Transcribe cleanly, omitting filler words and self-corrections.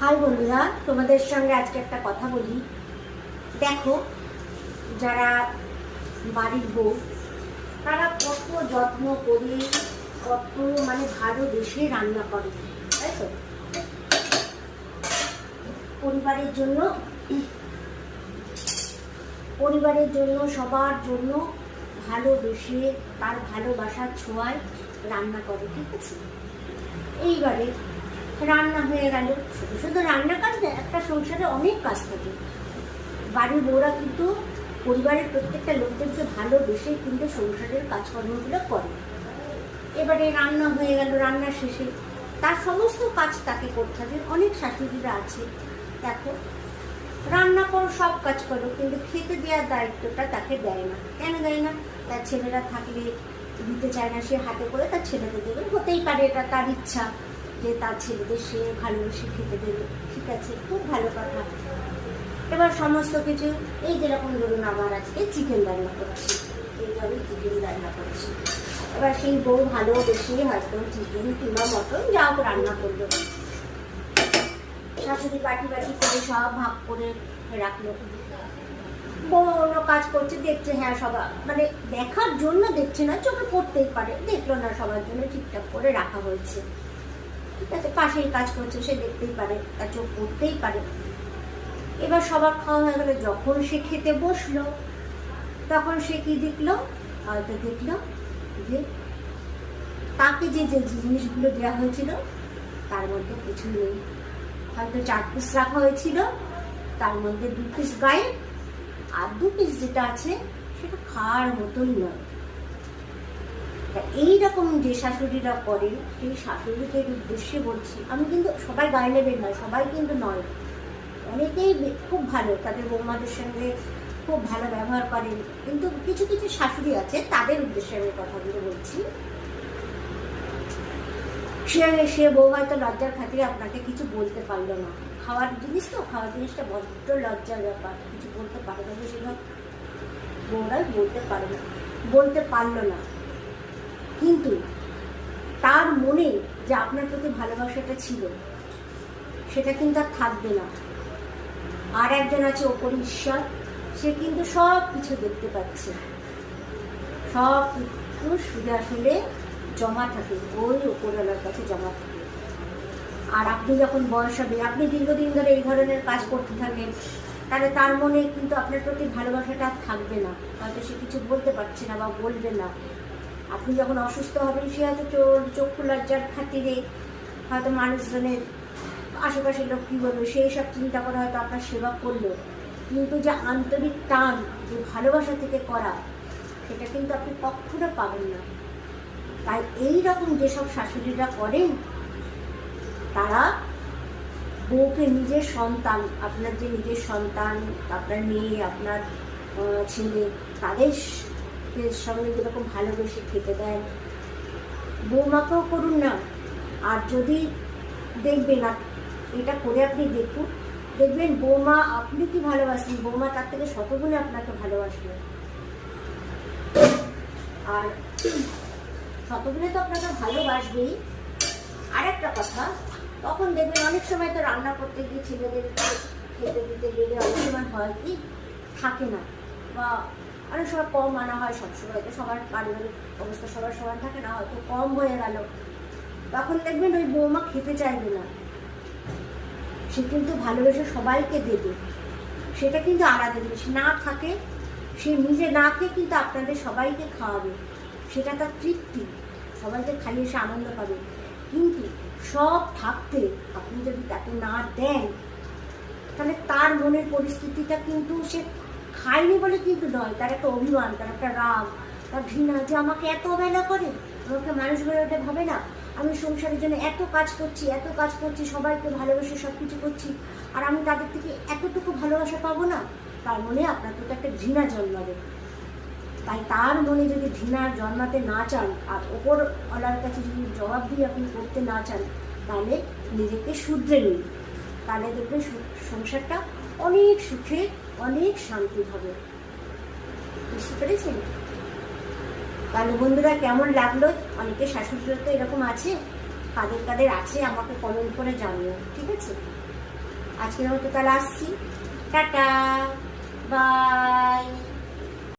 High বন্ধুরা, তোমাদের সঙ্গে আজকে একটা কথা বলি। দেখো, যারা বাড়ির বউ তারা কত যত্ন করে, কত ভালোবেসে রান্না করে, তাই তো? পরিবারের জন্য সবার জন্য ভালোবেসে তার ভালোবাসার ছোঁয়ায় রান্না করে, ঠিক আছে? এইবারে রান্না হয়ে গেল, শুধু শুধু রান্না কাজ না, একটা সংসারে অনেক কাজ থাকে। বাড়ির বউরা কিন্তু পরিবারের প্রত্যেকটা লোকজনকে ভালোবেসে কিন্তু সংসারের কাজকর্মগুলো করে। এবারে রান্না হয়ে গেল, রান্না শেষে তার সমস্ত কাজ তাকে করতে হবে। অনেক শাশুড়িরা আছে, দেখো, রান্না করো, সব কাজ করো, কিন্তু খেতে দেওয়ার দায়িত্বটা তাকে দেয় না। কেন দেয় না? তার ছেলেরা থাকলে দিতে চায় না, সে হাতে করে তার ছেলেদের দেবে। হতেই পারে এটা তার ইচ্ছা যে তার ছেলেদের সে ভালোবেসে খেতে দেবে, ঠিক আছে, খুব ভালো কথা। এবার সমস্ত কিছু, এই যেরকম ধরুন আমার আজকে চিকেন রান্না করছি, এইভাবে চিকেন রান্না করছি। এবার সেই বউ ভালোবেসে হয়তো চিকেন কিংবা মটন যা হোক রান্না করলো, শাশুড়ি বাটি বাটি করে সব ভাগ করে রাখলো। বউ অন্য কাজ করছে, দেখছে, হ্যাঁ সবার দেখার জন্য দেখছে না, চোখে পড়তেই পারে, দেখলো না, সবার জন্য ঠিকঠাক করে রাখা হয়েছে, ঠিক আছে। পাশেই কাজ করছে, সে দেখতেই পারে, তার চোখ পড়তেই পারে। এবার সবার খাওয়া হয়ে গেলে যখন সে খেতে বসলো, তখন সে কি দেখলো? হয়তো দেখলো যে তাকে যে যে জিনিসগুলো দেওয়া হয়েছিল তার মধ্যে কিছু নেই। হয়তো 4 পিস রাখা হয়েছিল, তার মধ্যে 2 পিস গায়ে, আর 2 পিস যেটা আছে সেটা খাওয়ার মতোই নয়। এইরকম যে শাশুড়িরা করে, সেই শাশুড়িদের উদ্দেশ্যে বলছি আমি, কিন্তু সবাই গায়ে নেবেন নয়, সবাই কিন্তু নয়, অনেকেই খুব ভালো, তাদের বৌমাদের সঙ্গে খুব ভালো ব্যবহার করেন, কিন্তু কিছু কিছু শাশুড়ি আছে, তাদের উদ্দেশ্যে আমি কথাগুলো বলছি। সে বউ হয়তো লজ্জার খাতিরে আপনাকে কিছু বলতে পারলো না, খাওয়ার জিনিস তো, খাওয়ার জিনিসটা বড্ড লজ্জার ব্যাপার, কিছু বলতে পারে না, বেশিরভাগ বউরাই বলতে পারলো না, কিন্তু তার মনে যে আপনার প্রতি ভালোবাসাটা ছিল সেটা কিন্তু আর থাকবে না। আর একজন আছে ওপর ঈশ্বর, সে কিন্তু সব কিছু দেখতে পাচ্ছে, সব কিছু সুদে আসলে জমা থাকে, ওই ওপরওয়ালার কাছে জমা থাকে। আর আপনি যখন বয়স হবে, আপনি দীর্ঘদিন ধরে এই ধরনের কাজ করতে থাকেন, তাহলে তার মনে কিন্তু আপনার প্রতি ভালোবাসাটা আর থাকবে না, হয়তো সে কিছু বলতে পারছে না বা বলবে না। আপনি যখন অসুস্থ হবেন, সে হয়তো চক্ষু লজ্জার খাতিরে হয়তো মানুষজনের, আশেপাশের লোক কী বলবে, সেই সব চিন্তা করে হয়তো আপনার সেবা করলো, কিন্তু যে আন্তরিক টান, যে ভালোবাসা থেকে করা, সেটা কিন্তু আপনি কখনো পাবেন না। তাই এই রকম যেসব শাশুড়িরা করেন, তারা বউকে নিজের সন্তান, আপনার যে নিজের সন্তান, আপনার মেয়ে, আপনার ছেলে, তাদের সঙ্গে যেরকম ভালোবেসে খেতে দেন, বৌমাকেও করুন না। আর যদি দেখবেন, এটা করে আপনি দেখবেন বৌমা আপনি কি ভালোবাসেন, বৌমা তার থেকে শতগুণে আপনাকে ভালোবাসবে। আর শতগুণে তো আপনাকে ভালোবাসবেই। আর একটা কথা, তখন দেখবেন অনেক সময় তো রান্না করতে গিয়ে ছেলেদের খেতে দিতে গেলে অনেক সময় হয় কি, থাকে না, বা অনেক সময় কম আনা হয়, সবসময় হয়তো সবার পারিবারিক অবস্থা সবার সমান থাকে না, হয়তো কম হয়ে গেল, তখন দেখবেন ওই বৌমা খেতে চাইবে না, সে কিন্তু ভালোবেসে সবাইকে দেবে, সেটা কিন্তু আলাদা জিনিস। না থাকে, সে নিজে না খেয়ে কিন্তু আপনাদের সবাইকে খাওয়াবে, সেটা তার তৃপ্তি, সবাইকে খাইয়ে সে আনন্দ পাবে। কিন্তু সব থাকতে আপনি যদি তাকে না দেন, তাহলে তার মনের পরিস্থিতিটা কিন্তু, সে খায়নি বলে কিন্তু নয়, তার একটা অভিমান, তার একটা রাগ, তার ঘৃণা, যে আমাকে এত অবহেলা করে, আমাকে মানুষ বলে ওটা ভাবে না, আমি সংসারের জন্য এত কাজ করছি, সবাইকে ভালোবেসে সব কিছু করছি, আর আমি তাদের থেকে এতটুকু ভালোবাসা পাবো না, তার মনে আপনার তো একটা ঘৃণা জন্মাবে। তাই তার মনে যদি ঘৃণা জন্মাতে না চান, আর ওপরওয়ালার কাছে যদি জবাব দিয়ে আপনি করতে না চান, তাহলে নিজেকে শুধরে নিন, তাহলে দেখবেন সংসারটা অনেক সুখে, অনেক শান্তি হবে। বুঝতে পেরেছেন? তাহলে বন্ধুরা, কেমন লাগলো? অনেকে শাশুড়িরা তো এরকম আছে, কাদের কাদের আছে আমাকে কমেন্ট করে জানিও, ঠিক আছে? আজকের মতো তাহলে আসছি, টাটা, বাই।